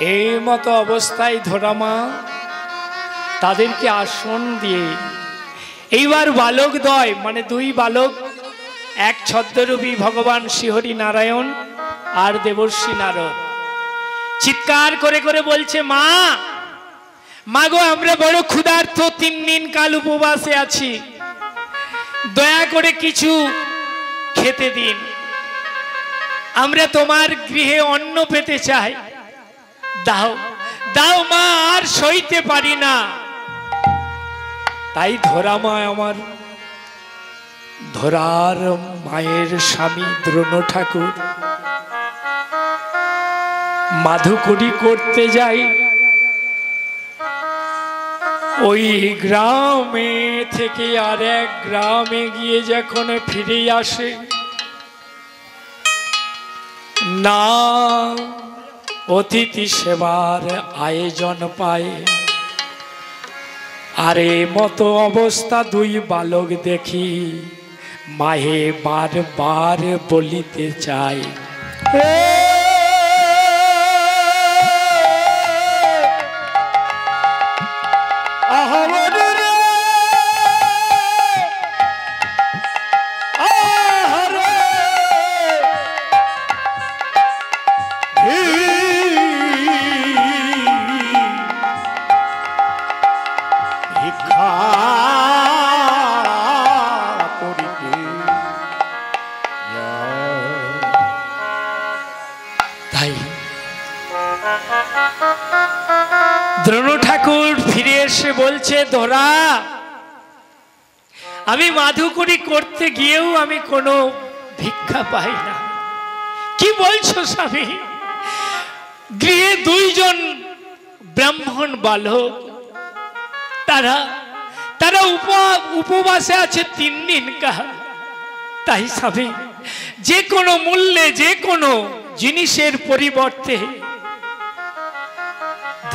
এই মতো অবস্থায় ধরামা তাদেরকে আসন দিয়ে এইবার বালক দয় মানে দুই বালক এক ছদ্মরূপী ভগবান শ্রীহরি নারায়ণ আর দেবর্ষী নারদ চিৎকার করে করে বলছে মা মাগো আমরা বড় ক্ষুধার্ত 3 দিন কাল উপবাসে আছি দয়া করে কিছু খেতে দিন আমরা তোমার গৃহে অন্ন পেতে চাই দাও দাও মা আর সইতে পারি না তাই ধরামা আমার ধরার মায়ের স্বামী দ্রোণ ঠাকুর মাধুকরী করতে যাই ওই গ্রামে থেকে আর এক গ্রামে গিয়ে যখন ফিরে আসে না অতিথি সেবার আয়োজন পায় আরে মতো অবস্থা দুই বালক দেখি মাহে বারবার বলিতে চাই দ্রোণ ঠাকুর ফিরে এসে বলছে, ধরা আমি মাধুকরী করতে গিয়েও আমি কোনো ভিক্ষা পাই না। কি বলছো স্বামী? গৃহে দুইজন ব্রাহ্মণ বালক, তারা উপবাসে আছে 3 দিন কাল। তাই স্বামী যে কোনো মূল্যে যে কোনো জিনিসের পরিবর্তে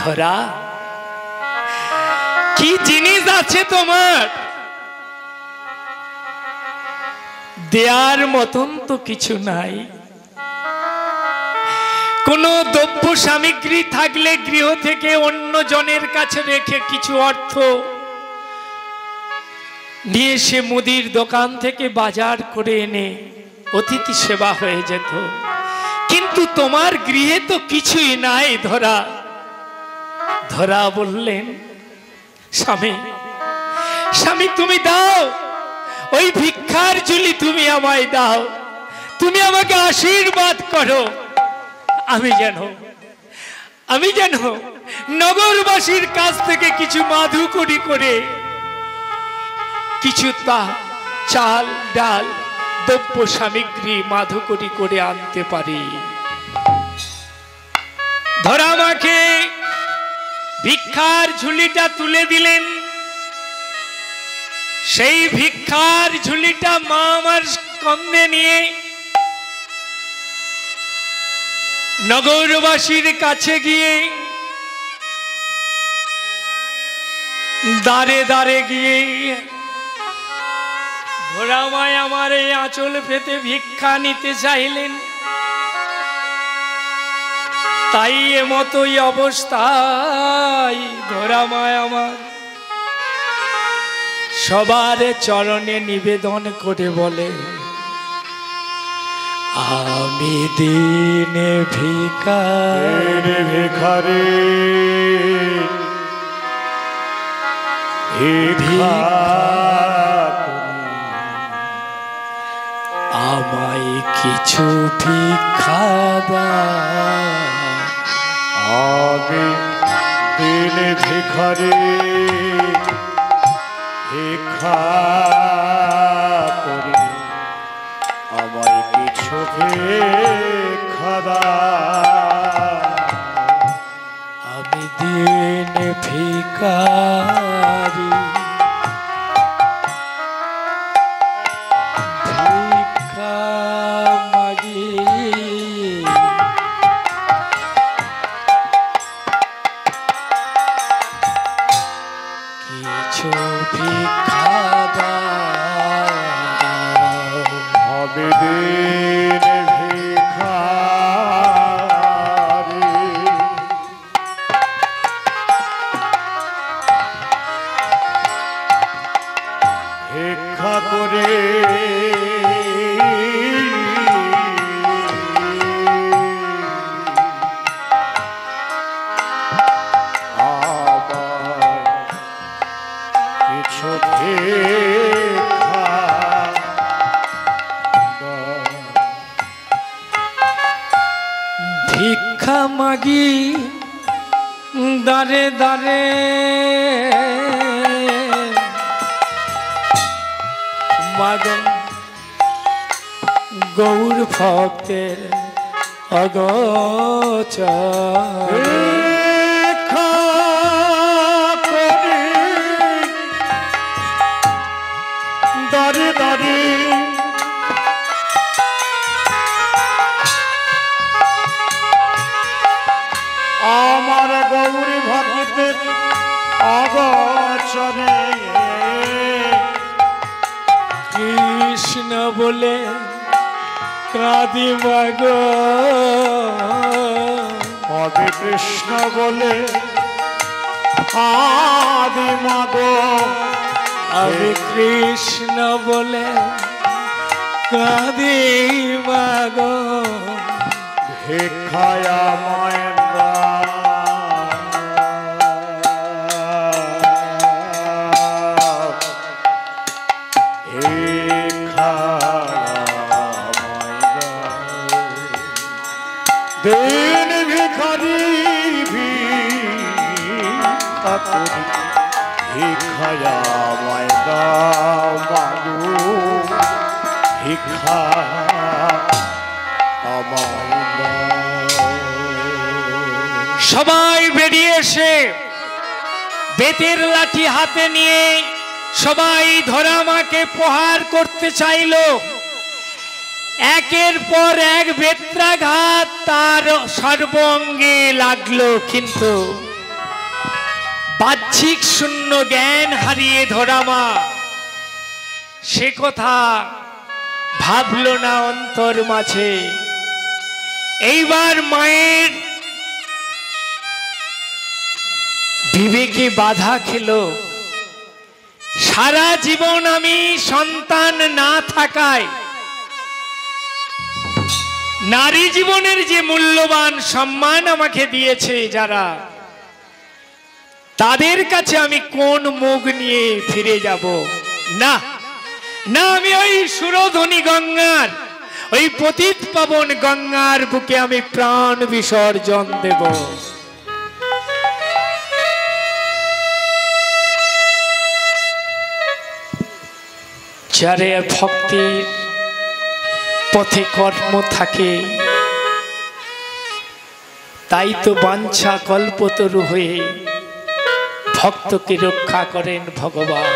ধরা কি জিনিস আছে তোমার? দেয়ার মতন তো কিছু নাই। কোন দ্রব্য সামগ্রী থাকলে গৃহ থেকে অন্য জনের কাছে রেখে কিছু অর্থ নিয়ে সে মুদির দোকান থেকে বাজার করে এনে অতিথি সেবা হয়ে যেত, কিন্তু তোমার গৃহে তো কিছুই নাই ধরা। ধরা বললেন, স্বামী স্বামী তুমি দাও, ওই ভিক্ষার ঝুলি তুমি আমায় দাও, তুমি আমাকে আশীর্বাদ করো, আমি যেন নগরবাসীর কাছ থেকে কিছু মাধুকরী করে কিছু চাল ডাল দ্রব্য সামগ্রী মাধুকরী করে আনতে পারি। ধরা আমাকে ভিক্ষার ঝুলিটা তুলে দিলেন। সেই ভিক্ষার ঝুলিটা মা আমার কন্দে নিয়ে নগরবাসীর কাছে গিয়ে দাঁড়ে দাঁড়ে গিয়ে ধরামায় আমার এই আঁচল পেতে ভিক্ষা নিতে চাইলেন। তাই এমতই অবস্থায় ধরামায় আমার সবার চরণে নিবেদন করে বলে, আমি দিনে ভিখারি আমায় কিছু ভিক্ষা দাও। আমি দিনে ভিখারি ভিক্ষা করি, আমায় কিছু ভিক্ষা দাও। আমি দিনে ভিখারি ভিক্ষা মাগি, কিছু ভিক্ষা দাও। আমি দিনে ভিখারি ভিক্ষা করে কিছু ভিক্ষা মাগি দাঁড়ে দাঁড়ে মাগন গৌর ভক্তের অগোচর। দাঁড়ে দাঁড়ে আমার গৌরী ভক্তের অগোচরে কৃষ্ণ বলে কাঁদি মাগো, হরে কৃষ্ণ বলে আদি মাগো। আমি কৃষ্ণ বলে কাঁদি মাগো, ভিক্ষায়া ময়ন্দা দিন ভিখারি করি ভিক্ষায়া আমায় দাও মাগো ভিক্ষা আমায় দাও। সবাই বেরিয়ে এসে বেতের লাঠি হাতে নিয়ে সবাই ধরামাকে প্রহার করতে চাইল। একের পর এক বেত্রাঘাত তার সর্বাঙ্গে লাগলো, কিন্তু বাহ্যিক শূন্য জ্ঞান হারিয়ে ধরামা সে কথা ভাবল না অন্তর মাঝে। এইবার মায়ের বিবেকে বাধা খেল। সারা জীবন আমি সন্তান না থাকায় নারী জীবনের যে মূল্যবান সম্মান আমাকে দিয়েছে যারা, তাদের কাছে আমি কোন মুখ নিয়ে ফিরে যাব? না না, আমি ওই সুরধ্বনি গঙ্গার, ওই পতিত পাবন গঙ্গার বুকে আমি প্রাণ বিসর্জন দেব। যারে ভক্তির পথে কর্ম থাকে তাই তো বাঞ্ছা কল্পতরু হয়ে ভক্তকে রক্ষা করেন ভগবান।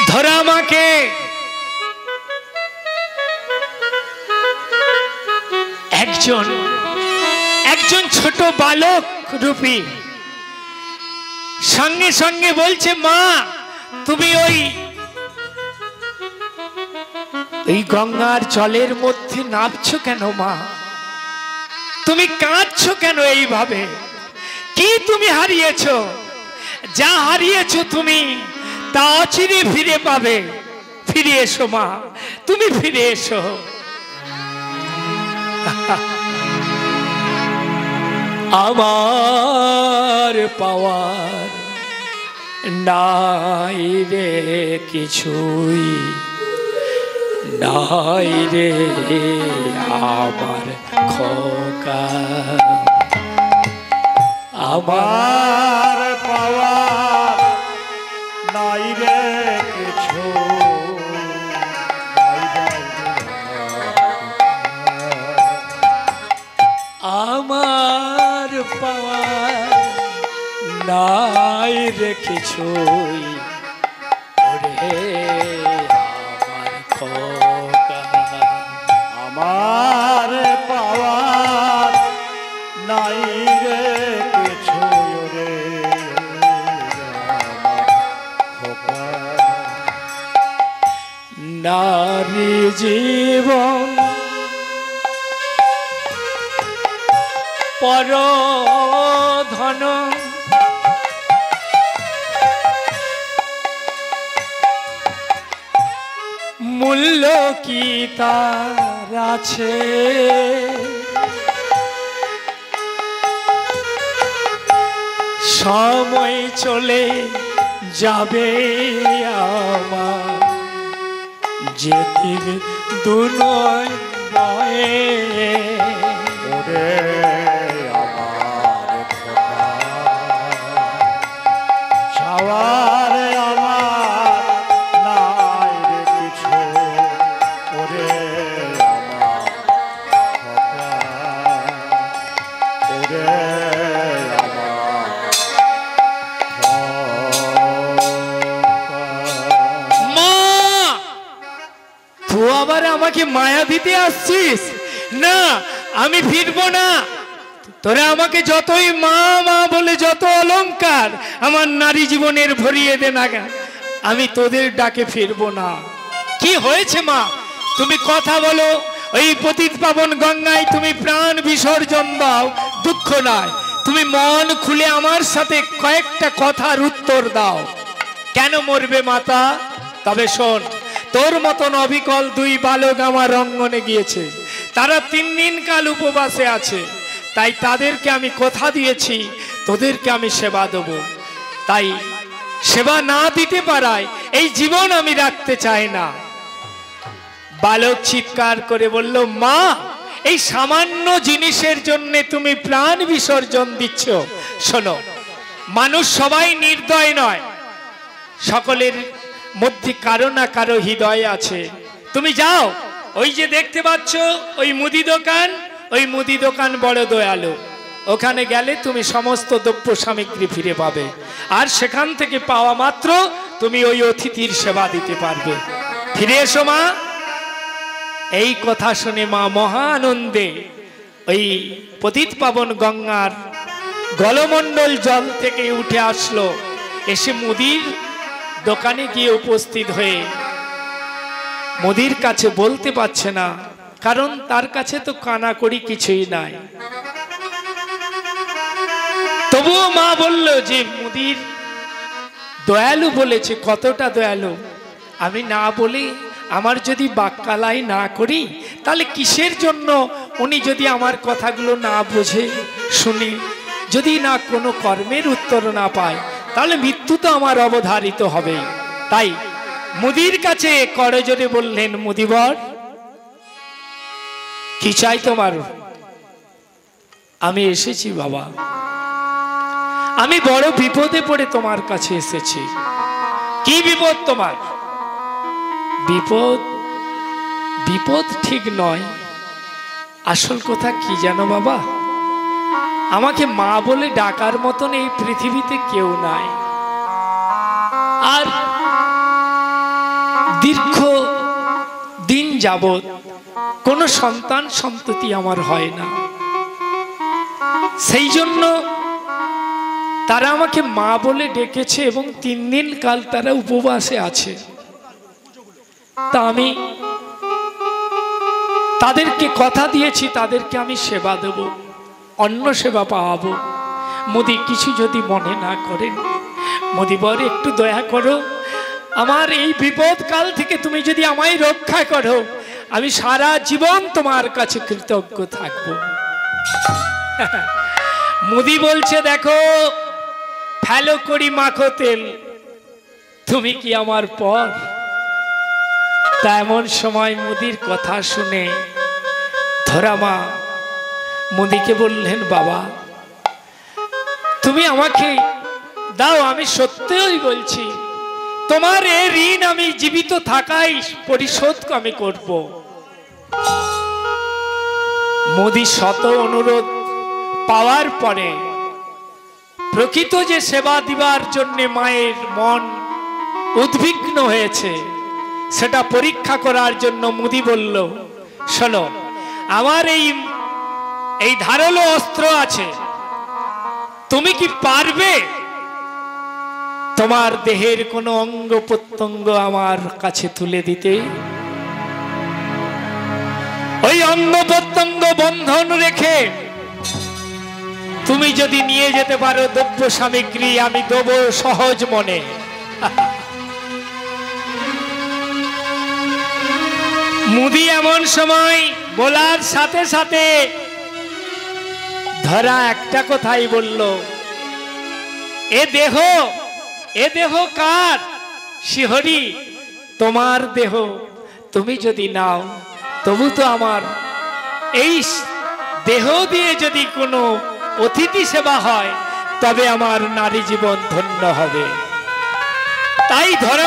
ধরামাকে একজন ছোট বালক রূপী সঙ্গে সঙ্গে বলছে, মা তুমি ওই গঙ্গার জলের মধ্যে নামছো কেন? মা তুমি কাঁদছো কেন এইভাবে? কি তুমি হারিয়েছো? যা হারিয়েছো তুমি তা অচিরে ফিরে পাবে। ফিরে এসো মা, তুমি ফিরে এসো। আমার পাওয়ার নাই রে কিছুই, নাই রে আমার খোকা। আমার পাওয়ার নাই রে কিছু, আমার পাওয়ার নাই রে কিছুই, ওরে আমার খোকা। আমার পাওয়ার নাই রে কিছু রে খোকা। নারী জীবন পরধন, মূল্য কি তার আছে? সময় চলে যাবে আমার, যেদিন দুনয় বয়ে ওরে আমার খোকা। ছাওয়ার আমার নাই রে কিছু, ওরে আমার খোকা, ওরে আমার খোকা। মা, তুই আবার আমাকে মায়া দিতে আসছিস? না, আমি ফিরবো না। তোরা আমাকে যতই মা মা বলে যত অলংকার আমার নারী জীবনের ভরিয়ে দে না, আমি তোদের ডাকে ফিরবো না। কি হয়েছে মা? তুমি কথা বলো। ওই পতিত পাবন গঙ্গায় তুমি প্রাণ বিসর্জন দাও, দুঃখ নাই। তুমি মন খুলে আমার সাথে কয়েকটা কথার উত্তর দাও। কেন মরবে মাতা? তবে শোন, তোর মতন অবিকল দুই বালক আমার অঙ্গনে গিয়েছে, তারা 3 দিন কাল উপবাসে আছে। তাই তাদেরকে আমি কথা দিয়েছি তোদেরকে আমি সেবা দেব। তাই সেবা না দিতে পারায় এই জীবন আমি রাখতে চাই না। বালক চিৎকার করে বলল, মা এই সামান্য জিনিসের জন্য তুমি প্রাণ বিসর্জন দিচ্ছ। শোনো, মানুষ সবাই নির্দয় নয়, সকলের মধ্যে কারো না কারো হৃদয় আছে। তুমি যাও, ওই যে দেখতে পাচ্ছ ওই মুদি দোকান, ওই মুদি দোকান বড় দয়ালু, ওখানে গেলে তুমি সমস্ত দ্রব্য সামগ্রী ফিরে পাবে, আর সেখান থেকে পাওয়া মাত্র তুমি ওই অতিথির সেবা দিতে পারবে। ফিরে এসো মা। এই কথা শুনে মা মহা আনন্দে ওই পতিত পাবন গঙ্গার গলমণ্ডল জল থেকে উঠে আসলো, এসে মুদির দোকানে গিয়ে উপস্থিত হয়ে মুদির কাছে বলতে পারছে না, কারণ তার কাছে তো কানাকড়ি কিছুই নাই। তবুও মা বলল যে মুদির দয়ালু বলেছে, কতটা দয়ালু আমি না বলি, আমার যদি বাক্যালাই না করি তাহলে কিসের জন্য উনি যদি আমার কথাগুলো না বোঝে শুনে, যদি না কোনো কর্মের উত্তর না পায়, তাহলে মৃত্যু তো আমার অবধারিত হবে। তাই মুদির কাছে করজোরে বললেন, মুদিবর কি চাই তোমার? আমি এসেছি বাবা, আমি বড় বিপদে পড়ে তোমার কাছে এসেছি। কি বিপদ তোমার? বিপদ বিপদ ঠিক নয়, আসল কথা কি জানো বাবা, আমাকে মা বলে ডাকার মতন এই পৃথিবীতে কেউ নাই, আর দীর্ঘ দিন যাবৎ কোনো সন্তান সন্ততি আমার হয় না। সেই জন্য তারা আমাকে মা বলে ডেকেছে এবং 3 দিন কাল তারা উপবাসে আছে। তা আমি তাদেরকে কথা দিয়েছি, তাদেরকে আমি সেবা দেব, অন্ন সেবা পাওয়াবো। মোদি কিছু যদি মনে না করেন, মোদিবর একটু দয়া করো, আমার এই বিপদ কাল থেকে তুমি যদি আমায় রক্ষা করো, আমি সারা জীবন তোমার কাছে কৃতজ্ঞ থাকবো। মোদি বলছে, দেখো ফেলো করি মাখো তেল, তুমি কি আমার পর? তা এমন সময় মুদির কথা শুনে ধরামা মুদিকে বললেন, বাবা তুমি আমাকে দাও, আমি সত্যই বলছি তোমার এই ঋণ আমি জীবিত থাকাই পরিশোধ আমি করব। মুদি শত অনুরোধ পাওয়ার পরে প্রকৃত যে সেবা দিবার জন্য মায়ের মন উদ্বিগ্ন হয়েছে, সেটা পরীক্ষা করার জন্য মুদি বলল, শোনো আমার এই ধারালো অস্ত্র আছে, তুমি কি পারবে তোমার দেহের কোনো অঙ্গ প্রত্যঙ্গ আমার কাছে তুলে দিতে? ওই অঙ্গ প্রত্যঙ্গ বন্ধন রেখে তুমি যদি নিয়ে যেতে পারো দ্রব্য সামগ্রী, আমি দেব সহজ মনে। মুদি এমন সময় বলার সাথে সাথে ধরা একটা কথাই বলল, এ দেহ কার? শিহরি তোমার দেহ, তুমি যদি নাও তবু তো আমার এই দেহ দিয়ে যদি কোনো অতিথি সেবা হয়, তবে আমার নারী জীবন ধন্য হবে। তাই ধর্ম